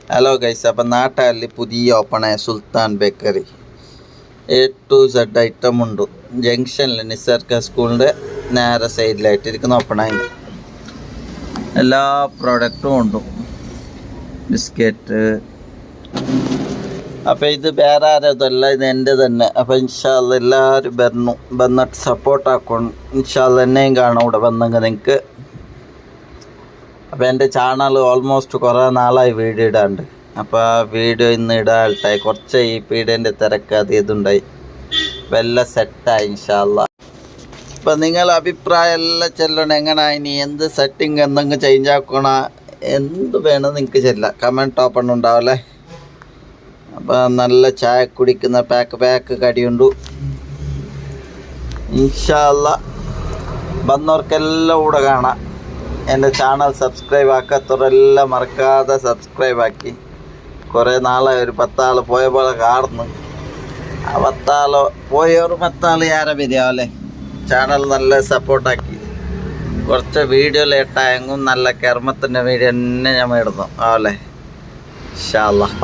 Hello guys, അപ്പം നാട്ടാലിൽ പുതിയ ഓപ്പണായ Sultan bakery A to Z item ഉണ്ട്. ജംഗ്ഷനിൽ നിസർഗ സ്കൂളിൻ്റെ നേരെ സൈഡിലായിട്ട് ഇരിക്കുന്ന ഓപ്പണായി എല്ലാ പ്രോഡക്റ്റും ഉണ്ട്. ബിസ്ക്കറ്റ്. അപ്പം ഇത് വേറെ ആരതല്ല, ഇത് എൻ്റെ തന്നെ. അപ്പം ഇൻഷാല്ല എല്ലാവരും വന്നിട്ട് സപ്പോർട്ടാക്കണം. ഇൻഷാല്ല എന്നെയും കാണാം ഇവിടെ വന്നെങ്കിൽ നിങ്ങൾക്ക്. അപ്പോൾ എൻ്റെ ചാനൽ ഓൾമോസ്റ്റ് കുറേ നാളായി വീഡിയോ ഇടാണ്ട്. അപ്പോൾ ആ വീഡിയോ ഇന്ന് ഇടാൾട്ടായി. കുറച്ച് ഈ പീഡിയൻ്റെ തിരക്ക് അത് ഇതുണ്ടായി. അപ്പോൾ എല്ലാം സെറ്റായി ഇൻഷാല്ല. അപ്പം നിങ്ങളുടെ അഭിപ്രായം എല്ലാം ചെല്ലണം. എങ്ങനെ ഇനി എന്ത് സെറ്റിങ് എന്തെങ്കിലും ചേഞ്ച് ആക്കണ എന്ത് വേണം നിങ്ങൾക്ക് ചെല്ലാം. കമൻറ്റ് ഓപ്പൺ ഉണ്ടാവല്ലേ. അപ്പോൾ നല്ല ചായ കുടിക്കുന്ന പാക്ക് കടിയുണ്ട് ഇൻഷാല്ല. വന്നവർക്കെല്ലാം കൂടെ കാണാം. എൻ്റെ ചാനൽ സബ്സ്ക്രൈബ് ആക്കാത്തവരെല്ലാം മറക്കാതെ സബ്സ്ക്രൈബ് ആക്കി. കുറേ നാളായി ഒരു 10 ആൾ പോയ പോലെ കാണുന്നു. ആ 10 ആൾ പോയവർ 10 ആൾ ആരെ വരികയല്ലേ. ചാനൽ നല്ല സപ്പോർട്ടാക്കി. കുറച്ച് വീഡിയോ ലേട്ടായെങ്കിലും നല്ല കർമ്മത്തിൻ്റെ വീഡിയോ തന്നെ ഞാൻ ഇടുന്നു ആവല്ലേ. ഇൻഷാ അല്ലാഹ്.